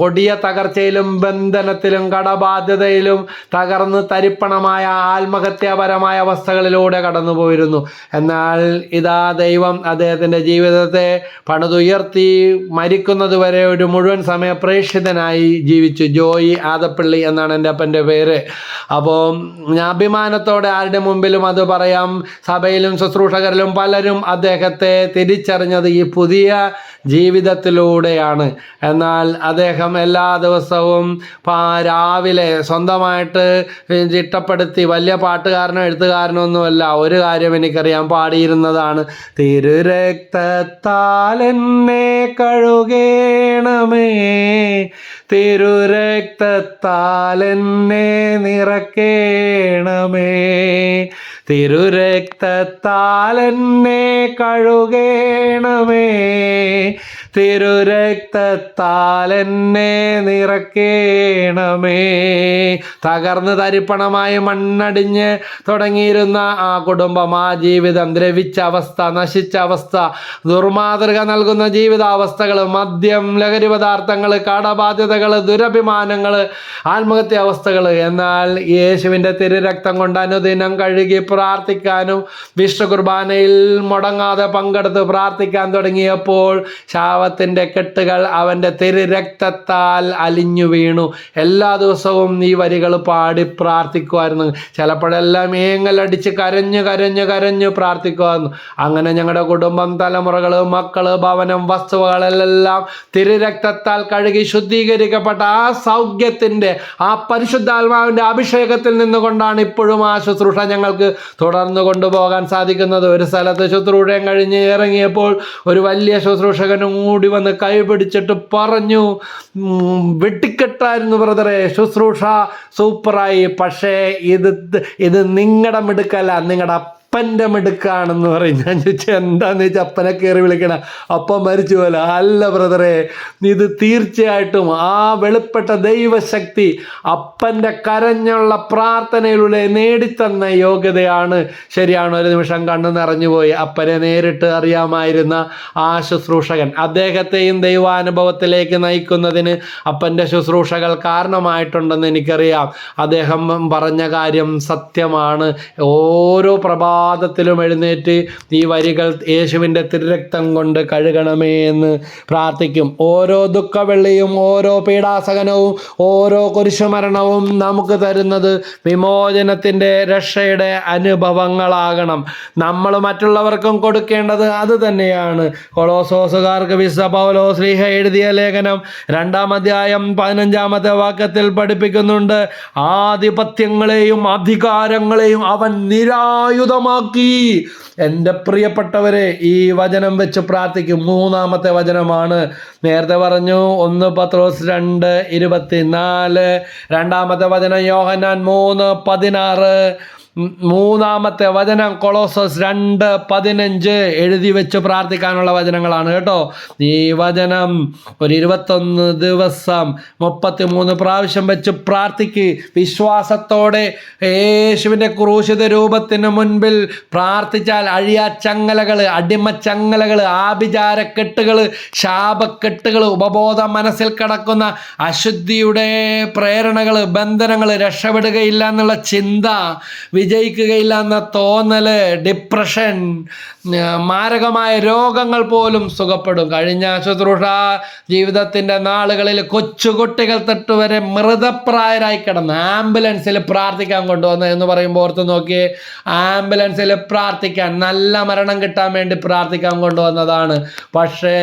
കൊടിയ തകർച്ചയിലും ബന്ധനത്തിലും കടബാധ്യതയിലും തകർന്ന് തരിപ്പണമായ ആത്മഹത്യാപരമായ അവസ്ഥകളിലൂടെ കടന്നു പോയിരുന്നു. എന്നാൽ ഇതാ ദൈവം അദ്ദേഹത്തിൻ്റെ ജീവിതത്തെ പണിതുയർത്തി മരിക്കുന്നതുവരെ ഒരു മുഴുവൻ സമയ പ്രേക്ഷിതനായി ജീവിച്ചു. ജോയി ആദപ്പള്ളി എന്നാണ് എൻ്റെ അപ്പൻ്റെ പേര്. അപ്പോൾ ഞാൻ അഭിമാനത്തോടെ ആരുടെ മുമ്പിലും അത് പറയാം. സഭയിലും ശുശ്രൂഷകരിലും പലരും അദ്ദേഹത്തെ തിരിച്ചറിഞ്ഞത് ഈ പുതിയ ജീവിതത്തിലൂടെയാണ്. എന്നാൽ അദ്ദേഹം എല്ലാ ദിവസവും രാവിലെ സ്വന്തമായിട്ട് ചിട്ടപ്പെടുത്തി, വലിയ പാട്ടുകാരനോ എഴുത്തുകാരനോ ഒന്നുമല്ല, ഒരു കാര്യം എനിക്കറിയാം, പാടിയിരുന്നതാണ്, തിരുരക്തത്താൽ എന്നെ കഴുകേണമേ, തിരുരക്തത്താൽ എന്നെ നിറക്കേണമേ, തിരുരക്തത്താൽ എന്നെ കഴുകേണമേ, തിരുരക്തത്താൽ എന്നെ നിറക്കേണമേ. തകർന്ന് തരിപ്പണമായി മണ്ണടിഞ്ഞ് തുടങ്ങിയിരുന്ന ആ കുടുംബം, ആ ജീവിതം, ദ്രവിച്ച അവസ്ഥ, നശിച്ച അവസ്ഥ, ദുർമാതൃക നൽകുന്ന ജീവിതാവസ്ഥകൾ, മദ്യം, ലഹരി പദാർത്ഥങ്ങൾ, കടബാധ്യതകൾ, ദുരഭിമാനങ്ങൾ, ആത്മഹത്യ അവസ്ഥകൾ. എന്നാൽ യേശുവിൻ്റെ തിരുരക്തം കൊണ്ട് അനുദിനം കഴുകി പ്രാർത്ഥിക്കാനും വിശുദ്ധ കുർബാനയിൽ മുടങ്ങാതെ പങ്കെടുത്ത് പ്രാർത്ഥിക്കാൻ തുടങ്ങിയപ്പോൾ ശാപത്തിൻ്റെ കെട്ടുകൾ അവൻ്റെ തിരുരക്തത്താൽ അലിഞ്ഞു വീണു. എല്ലാ ദിവസവും ഈ വരികൾ പാടി പ്രാർത്ഥിക്കുമായിരുന്നു. ചിലപ്പോഴെല്ലാം ഏങ്ങലടിച്ച് കരഞ്ഞു കരഞ്ഞു കരഞ്ഞു പ്രാർത്ഥിക്കുമായിരുന്നു. അങ്ങനെ ഞങ്ങളുടെ കുടുംബം, തലമുറകൾ, മക്കൾ, ഭവനം, വസ്തുവകളെല്ലാം തിരുരക്തത്താൽ കഴുകി ശുദ്ധീകരിക്കപ്പെട്ട ആ സൗഖ്യത്തിൻ്റെ, ആ പരിശുദ്ധാത്മാവിൻ്റെ അഭിഷേകത്തിൽ നിന്നുകൊണ്ടാണ് ഇപ്പോഴും ആ ശുശ്രൂഷ ഞങ്ങൾക്ക് തുടർന്ന് കൊണ്ടുപോകാൻ സാധിക്കുന്നത്. ഒരു സ്ഥലത്ത് ശുശ്രൂഷയും കഴിഞ്ഞ് ഇറങ്ങിയപ്പോൾ ഒരു വലിയ ശുശ്രൂഷകനും കൂടി വന്ന് കൈ പിടിച്ചിട്ട് പറഞ്ഞു, വെട്ടിക്കെട്ടായിരുന്നു ബ്രദറെ, ശുശ്രൂഷ സൂപ്പറായി, പക്ഷേ ഇത് നിങ്ങളുടെ മിടുക്കല്ല, നിങ്ങളുടെ അപ്പൻ്റെ മിടുക്കാണെന്ന് പറയും. ഞാൻ ചോദിച്ചാൽ എന്താണെന്ന് വെച്ചാൽ അപ്പനെ കയറി വിളിക്കണം, അപ്പം മരിച്ചു പോലെ. അല്ല ബ്രദറെ, ഇത് തീർച്ചയായിട്ടും ആ വെളിപ്പെട്ട ദൈവശക്തി അപ്പൻ്റെ കരഞ്ഞുള്ള പ്രാർത്ഥനയിലൂടെ നേടിത്തന്ന യോഗ്യതയാണ്. ശരിയാണ്, ഒരു നിമിഷം കണ്ണു നിറഞ്ഞുപോയി. അപ്പനെ നേരിട്ട് അറിയാമായിരുന്ന ആ ശുശ്രൂഷകൻ, അദ്ദേഹത്തെയും ദൈവാനുഭവത്തിലേക്ക് നയിക്കുന്നതിന് അപ്പൻ്റെ ശുശ്രൂഷകൾ കാരണമായിട്ടുണ്ടെന്ന് എനിക്കറിയാം. അദ്ദേഹം പറഞ്ഞ കാര്യം സത്യമാണ്. ഓരോ പ്രഭാതത്തിലും എഴുന്നേറ്റ് ഈ വരികൾ യേശുവിൻ്റെ തിരുരക്തം കൊണ്ട് കഴുകണമേ എന്ന് പ്രാർത്ഥിക്കും. ഓരോ ദുഃഖവെള്ളിയും, ഓരോ പീഡാസകനവും, ഓരോ കുരിശുമരണവും നമുക്ക് തരുന്നത് വിമോചനത്തിൻ്റെ, രക്ഷയുടെ അനുഭവങ്ങളാകണം. നമ്മൾ മറ്റുള്ളവർക്കും കൊടുക്കേണ്ടത് അത് തന്നെയാണ്. കൊളോസോസുകാർക്ക് വിശുദ്ധ പൗലോസ് ശ്ലീഹ എഴുതിയ ലേഖനം 2-ാം അധ്യായം 15-ാമത്തെ വാക്യത്തിൽ പഠിപ്പിക്കുന്നുണ്ട്, ആധിപത്യങ്ങളെയും അധികാരങ്ങളെയും അവൻ നിരായുധമാക്കി. എൻ്റെ പ്രിയപ്പെട്ടവരെ, ഈ വചനം വെച്ച് പ്രാർത്ഥിക്കും. 3-ാമത്തെ വചനമാണ്. നേരത്തെ പറഞ്ഞു 1 പത്രോസ് 2:24, 2-ാമത്തെ വചനം യോഹന്നാൻ 3:16, 3-ാമത്തെ വചനം കൊളോസോസ് 2:15 എഴുതി വെച്ച് പ്രാർത്ഥിക്കാനുള്ള വചനങ്ങളാണ് കേട്ടോ. ഈ വചനം ഒരു 21 ദിവസം 33 പ്രാവശ്യം വെച്ച് പ്രാർത്ഥിക്ക്. വിശ്വാസത്തോടെ യേശുവിൻ്റെ ക്രൂശിത രൂപത്തിന് മുൻപിൽ പ്രാർത്ഥിച്ചാൽ അഴിയാച്ചങ്ങലകൾ, അടിമച്ചങ്ങലകൾ, ആഭിചാരക്കെട്ടുകൾ, ശാപക്കെട്ടുകൾ, ഉപബോധ മനസ്സിൽ കിടക്കുന്ന അശുദ്ധിയുടെ പ്രേരണകൾ, ബന്ധനങ്ങൾ, രക്ഷപ്പെടുകയില്ല എന്നുള്ള ചിന്ത, വിജയിക്കുകയില്ല എന്ന തോന്നല്, ഡിപ്രഷൻ, മാരകമായ രോഗങ്ങൾ പോലും സുഖപ്പെടും. കഴിഞ്ഞ ശുശ്രൂഷ ജീവിതത്തിൻ്റെ നാളുകളിൽ കൊച്ചുകുട്ടികൾ തൊട്ടുവരെ മൃതപ്രായരായി കിടന്ന് ആംബുലൻസിൽ പ്രാർത്ഥിക്കാൻ കൊണ്ടുവന്ന് എന്ന് പറയുമ്പോൾ ഓർത്ത് നോക്കിയേ, ആംബുലൻസിൽ പ്രാർത്ഥിക്കാൻ, നല്ല മരണം കിട്ടാൻ വേണ്ടി പ്രാർത്ഥിക്കാൻ കൊണ്ടുവന്നതാണ്. പക്ഷേ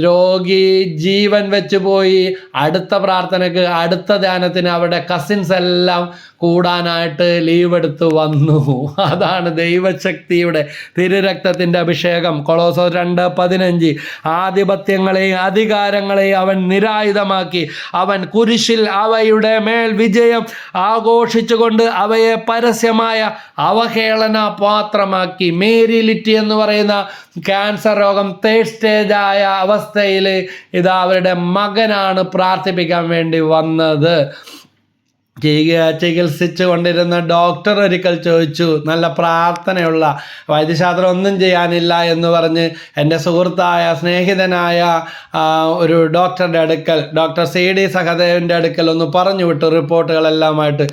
രോഗി ജീവൻ വെച്ച് പോയി. അടുത്ത പ്രാർത്ഥനയ്ക്ക്, അടുത്ത ധ്യാനത്തിന് അവിടെ കസിൻസ് എല്ലാം കൂടാനായിട്ട് ലീവ് എടുത്ത് വന്നു. അതാണ് ദൈവശക്തിയുടെ തിരുരക്തത്തിൻ്റെ അഭിഷേകം. കൊളോസോസ് 2:15 ആധിപത്യങ്ങളെയും അധികാരങ്ങളെയും അവൻ നിരായുധമാക്കി. അവൻ കുരിശിൽ അവയുടെ മേൽ വിജയം ആഘോഷിച്ചുകൊണ്ട് അവയെ പരസ്യമായ അവഹേളന പാത്രമാക്കി. മേരിലിറ്റി എന്ന് പറയുന്ന ക്യാൻസർ രോഗം 3rd സ്റ്റേജായ അവസ്ഥയിൽ ഇതാ അവരുടെ മകനാണ് പ്രാർത്ഥിപ്പിക്കാൻ വേണ്ടി വന്നത്. ചികിത്സിച്ചു കൊണ്ടിരുന്ന ഡോക്ടർ ഒരിക്കൽ ചോദിച്ചു, നല്ല പ്രാർത്ഥനയുള്ള, വൈദ്യശാസ്ത്രം ഒന്നും ചെയ്യാനില്ല എന്ന് പറഞ്ഞ് എൻ്റെ സുഹൃത്തായ സ്നേഹിതനായ ഒരു ഡോക്ടറുടെ അടുക്കൽ, ഡോക്ടർ CD സഹദേവൻ്റെ അടുക്കൽ ഒന്ന് പറഞ്ഞു വിട്ടു റിപ്പോർട്ടുകളെല്ലാമായിട്ട്.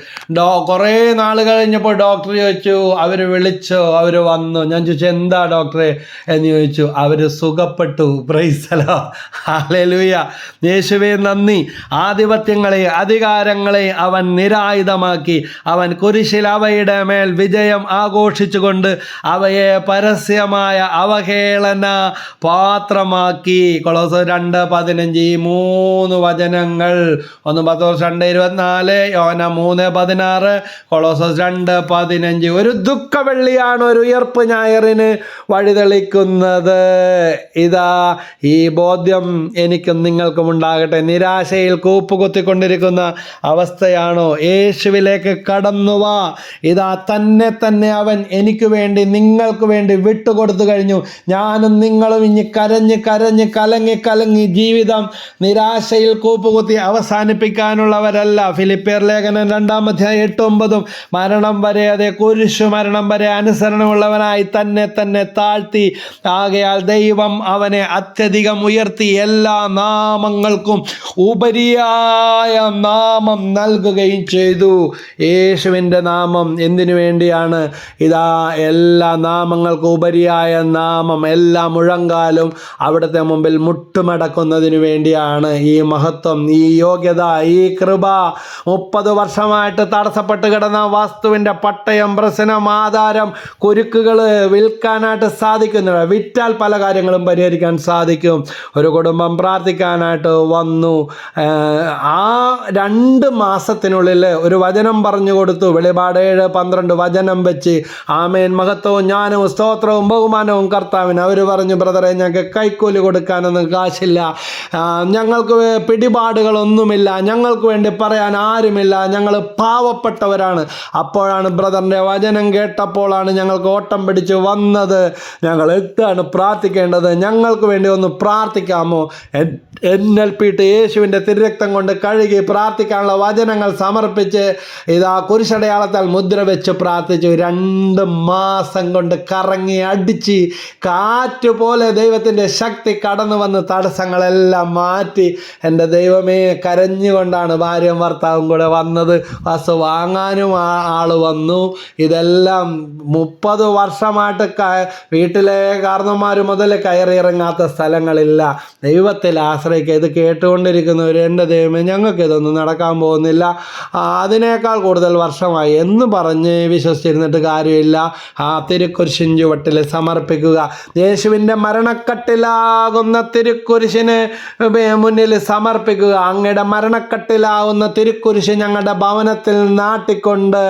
കുറേ നാൾ കഴിഞ്ഞപ്പോൾ ഡോക്ടർ ചോദിച്ചു, അവർ വിളിച്ചോ, അവർ വന്നു? ഞാൻ ചോദിച്ചു, എന്താ ഡോക്ടറെ എന്ന് ചോദിച്ചു. അവർ സുഖപ്പെട്ടു. പ്രൈസ് ദി ലോർഡ്, ഹല്ലേലൂയ, യേശുവേ നന്ദി. ആധിപത്യങ്ങളെ അധികാരങ്ങളെ അവൻ നിരായുധമാക്കി. അവൻ കുരിശിൽ അവയുടെ മേൽ വിജയം ആഘോഷിച്ചുകൊണ്ട് അവയെ പരസ്യമായ അവഹേളന പാത്രമാക്കി. കൊളോസോസ് 2:15 ഈ 3 വചനങ്ങൾ. ഒന്ന് പത്രോസ് 2:24, യോഹന്ന 3:16, കൊളോസോസ് 2:15. ഒരു ദുഃഖവെള്ളിയാണ് ഒരു ഉയർപ്പ് ഞായറിന് വഴിതെളിക്കുന്നത്. ഇതാ ഈ ബോധ്യം എനിക്കും നിങ്ങൾക്കും ഉണ്ടാകട്ടെ. നിരാശയിൽ കൂപ്പുകുത്തിക്കൊണ്ടിരിക്കുന്ന അവസ്ഥയാണ്, യേശുവിലേക്ക് കടന്നുവാ. ഇതാ തന്നെ അവൻ എനിക്ക് വേണ്ടി, നിങ്ങൾക്ക് വേണ്ടി വിട്ടുകൊടുത്തു കഴിഞ്ഞു. ഞാനും നിങ്ങളും ഇനി കരഞ്ഞ് കലങ്ങി ജീവിതം നിരാശയിൽ കൂപ്പുകുത്തി അവസാനിപ്പിക്കാനുള്ളവരല്ല. ഫിലിപ്പിയർ ലേഖനം 2:8-9 മരണം വരെ, അതേ കുരിശു മരണം വരെ അനുസരണമുള്ളവനായി തന്നെ താഴ്ത്തി. ആകയാൽ ദൈവം അവനെ അത്യധികം ഉയർത്തി എല്ലാ നാമങ്ങൾക്കും ഉപരിയായ നാമം നൽകുകയും ചെയ്തു. യേശുവിൻ്റെ നാമം എന്തിനു വേണ്ടിയാണ്? ഇതാ എല്ലാ നാമങ്ങൾക്കും ഉപരിയായ നാമം, എല്ലാ മുഴങ്കാലും അവിടുത്തെ മുമ്പിൽ മുട്ടുമടക്കുന്നതിന് വേണ്ടിയാണ്. ഈ മഹത്വം, ഈ യോഗ്യത, ഈ കൃപ 30 വർഷമായിട്ട് തടസ്സപ്പെട്ട് കിടന്ന വസ്തുവിൻ്റെ പട്ടയം, പ്രശ്നം, ആധാരം, കുരുക്കുകൾ വിൽക്കാനായിട്ട് സാധിക്കുന്നില്ല. വിറ്റാൽ പല കാര്യങ്ങളും പരിഹരിക്കാൻ സാധിക്കും. ഒരു കുടുംബം പ്രാർത്ഥിക്കാനായിട്ട് വന്നു. ആ 2 മാസത്തിനുള്ളിൽ ഒരു വചനം പറഞ്ഞു കൊടുത്തു. വെളിപാട് 7:12 വചനം വെച്ച്, ആമേൻ, മഹത്വവും ജ്ഞാനവും സ്തോത്രവും ബഹുമാനവും കർത്താവിന്. അവർ പറഞ്ഞു, ബ്രദറെ, ഞങ്ങൾക്ക് കൈക്കൂലി കൊടുക്കാനൊന്നും കാശില്ല, ഞങ്ങൾക്ക് പിടിപാടുകളൊന്നുമില്ല, ഞങ്ങൾക്ക് വേണ്ടി പറയാൻ ആരുമില്ല, ഞങ്ങൾ പാവപ്പെട്ടവരാണ്. അപ്പോഴാണ് ബ്രദറിൻ്റെ വചനം കേട്ടപ്പോഴാണ് ഞങ്ങൾക്ക് ഓട്ടം പിടിച്ച് വന്നത്. ഞങ്ങൾ എന്താണ് പ്രാർത്ഥിക്കേണ്ടത്? ഞങ്ങൾക്ക് വേണ്ടി ഒന്ന് പ്രാർത്ഥിക്കാമോ? NLPT യേശുവിൻ്റെ തിരുരക്തം കൊണ്ട് കഴുകി പ്രാർത്ഥിക്കാനുള്ള വചനങ്ങൾ സമർപ്പിച്ച് ഇതാ കുരിശടയാളത്താൽ മുദ്ര വെച്ച് പ്രാർത്ഥിച്ചു. 2 മാസം കൊണ്ട് കറങ്ങി അടിച്ച് കാറ്റുപോലെ ദൈവത്തിൻ്റെ ശക്തി കടന്നു വന്ന് തടസ്സങ്ങളെല്ലാം മാറ്റി. എൻ്റെ ദൈവമേ, കരഞ്ഞുകൊണ്ടാണ് ഭാര്യയും ഭർത്താവും കൂടെ വന്നത്. ബസ് വാങ്ങാനും ആൾ വന്നു. ഇതെല്ലാം 30 വർഷമായിട്ട് വീട്ടിലെ കാരണന്മാർ മുതൽ കയറിയിറങ്ങാത്ത സ്ഥലങ്ങളില്ല. ദൈവത്തിൽ ആശ്രയിക്കുക. ഇത് കേട്ടുകൊണ്ടിരിക്കുന്നവർ, എൻ്റെ ദൈവമേ, ഞങ്ങൾക്ക് ഇതൊന്നും നടക്കാൻ പോകുന്നില്ല, അതിനേക്കാൾ കൂടുതൽ വർഷമായി എന്ന് പറഞ്ഞ് വിശ്വസിച്ചിരുന്നിട്ട് കാര്യമില്ല. ആ തിരുക്കുരിശിൻ ചുവട്ടിൽ സമർപ്പിക്കുക. യേശുവിൻ്റെ മരണക്കട്ടിലാകുന്ന തിരുക്കുരിശിന് മുന്നിൽ സമർപ്പിക്കുക. അങ്ങയുടെ മരണക്കട്ടിലാകുന്ന തിരുക്കുരിശ് ഞങ്ങളുടെ ഭവനത്തിൽ നാട്ടിക്കൊണ്ട്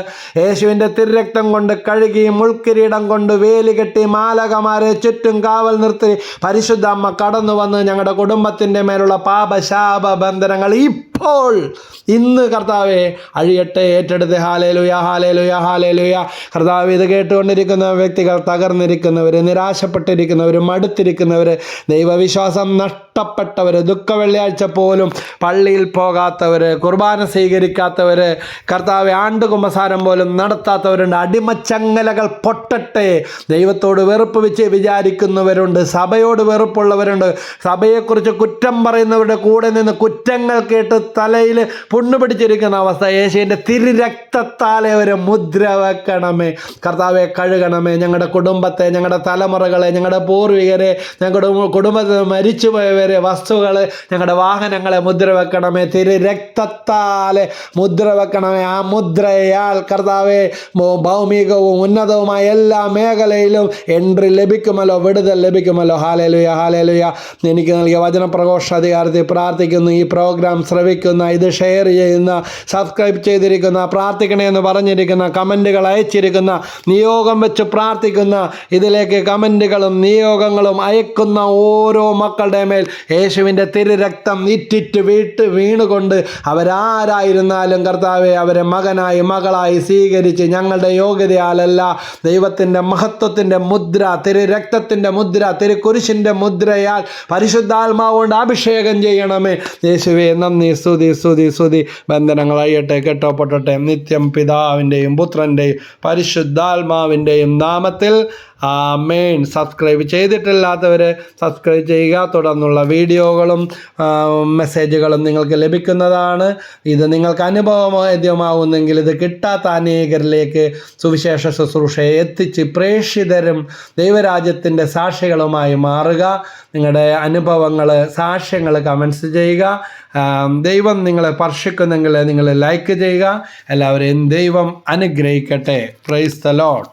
യേശുവിൻ്റെ തിരുരക്തം കൊണ്ട് കഴുകി, മുൾക്കിരീടം കൊണ്ട് വേലി കെട്ടി, മാലകമാരെ ചുറ്റും കാവൽ നിർത്തി പരിശുദ്ധ അമ്മ കടന്നു വന്ന് ഞങ്ങളുടെ കുടുംബത്തിൻ്റെ മേലുള്ള പാപശാപ ബന്ധനങ്ങൾ ഇപ്പോൾ ഇന്ന് കർത്താവെ അഴിയട്ടെ, ഏറ്റെടുത്ത്. Hallelujah, hallelujah, hallelujah. കർത്താവ്, ഇത് കേട്ടുകൊണ്ടിരിക്കുന്ന വ്യക്തികൾ, തകർന്നിരിക്കുന്നവർ, നിരാശപ്പെട്ടിരിക്കുന്നവർ, മടുത്തിരിക്കുന്നവർ, ദൈവവിശ്വാസം നഷ്ടപ്പെട്ടവർ, ദുഃഖവെള്ളിയാഴ്ച പോലും പള്ളിയിൽ പോകാത്തവർ, കുർബാന സ്വീകരിക്കാത്തവർ, കർത്താവ് ആണ്ടുകുമ്പസാരം പോലും നടത്താത്തവരുണ്ട്. അടിമച്ചങ്ങലകൾ പൊട്ടട്ടെ. ദൈവത്തോട് വെറുപ്പ് വെച്ച് വിചാരിക്കുന്നവരുണ്ട്, സഭയോട് വെറുപ്പുള്ളവരുണ്ട്, സഭയെക്കുറിച്ച് കുറ്റം പറയുന്നവരുടെ കൂടെ നിന്ന് കുറ്റങ്ങൾ കേട്ട് തലയിൽ പുണ്ണു പിടിച്ചിരിക്കുന്ന അവസ്ഥ യേശുവിൻ്റെ തിരുരക്തത്താലെ ഒരു മുദ്ര വെക്കണമേ കർത്താവെ. കഴുകണമേ ഞങ്ങളുടെ കുടുംബത്തെ, ഞങ്ങളുടെ തലമുറകളെ, ഞങ്ങളുടെ പൂർവികരെ, ഞങ്ങളുടെ കുടുംബത്തിൽ മരിച്ചുപോയവരെ, വസ്തുക്കളെ, ഞങ്ങളുടെ വാഹനങ്ങളെ മുദ്ര വെക്കണമേ. തിരുരക്തത്താലെ മുദ്ര വെക്കണമേ. ആ മുദ്രയാൽ കർത്താവെ ഭൗമികവും ഉന്നതവുമായ എല്ലാ മേഖലയിലും എൻട്രി ലഭിക്കുമല്ലോ, വിടുതൽ ലഭിക്കുമല്ലോ. Hallelujah, hallelujah. എനിക്ക് നൽകിയ വചനപ്രഘോഷാധികാരത്തിൽ പ്രാർത്ഥിക്കുന്നു. ഈ പ്രോഗ്രാം ശ്രവിക്കുന്ന, ഇത് ഷെയർ ചെയ്യുന്ന, സബ്സ്ക്രൈബ് ചെയ്തിരിക്കുന്ന, പ്രാർത്ഥിക്കണേ എന്ന് പറഞ്ഞിരിക്കുന്ന, കമൻറ്റുകൾ അയച്ചിരിക്കുന്ന, നിയോഗം വെച്ച് പ്രാർത്ഥിക്കുന്ന, ഇതിലേക്ക് കമൻറ്റുകളും നിയോഗങ്ങളും അയക്കുന്ന ഓരോ മക്കളുടെ മേൽ യേശുവിൻ്റെ തിരുരക്തം ഇറ്റിറ്റ് വീണുകൊണ്ട് അവരാരായിരുന്നാലും കർത്താവെ അവരെ മകനായി മകളായി സ്വീകരിച്ച് ഞങ്ങളുടെ യോഗ്യതയാലല്ല, ദൈവത്തിൻ്റെ മഹത്വത്തിൻ്റെ മുദ്ര, തിരുരക്തത്തിൻ്റെ മുദ്ര, തിരുക്കുരിശിൻ്റെ മുദ്രയാൽ പരിശുദ്ധാത്മാവ് കൊണ്ട് അഭിഷേകം ചെയ്യണമേ. യേശുവേ നന്ദി, സ്തുതി, സ്തുതി, സ്തുതി. ബന്ധനങ്ങൾ അയ്യട്ടെ, കെട്ടോപ്പൊട്ടട്ടെ. നിത്യം പിതാവിൻ്റെയും പുത്രൻ്റെയും പരിശുദ്ധാത്മാവിൻ്റെയും നാമത്തിൽ ആമേൻ. സബ്സ്ക്രൈബ് ചെയ്തിട്ടില്ലാത്തവർ സബ്സ്ക്രൈബ് ചെയ്യുക. തുടർന്നുള്ള വീഡിയോകളും മെസ്സേജുകളും നിങ്ങൾക്ക് ലഭിക്കുന്നതാണ്. ഇത് നിങ്ങൾക്ക് അനുഭവമാവുന്നെങ്കിൽ ഇത് കിട്ടാത്ത അനേകരിലേക്ക് സുവിശേഷ ശുശ്രൂഷയെ എത്തിച്ച് പ്രേക്ഷിതരും ദൈവരാജ്യത്തിൻ്റെ സാക്ഷികളുമായി മാറുക. നിങ്ങളുടെ അനുഭവങ്ങൾ, സാക്ഷ്യങ്ങൾ കമൻസ് ചെയ്യുക. ദൈവം നിങ്ങളെ സ്പർശിക്കുന്നെങ്കിൽ നിങ്ങൾ ലൈക്ക് ചെയ്യുക. എല്ലാവരെയും ദൈവം അനുഗ്രഹിക്കട്ടെ. Praise the Lord.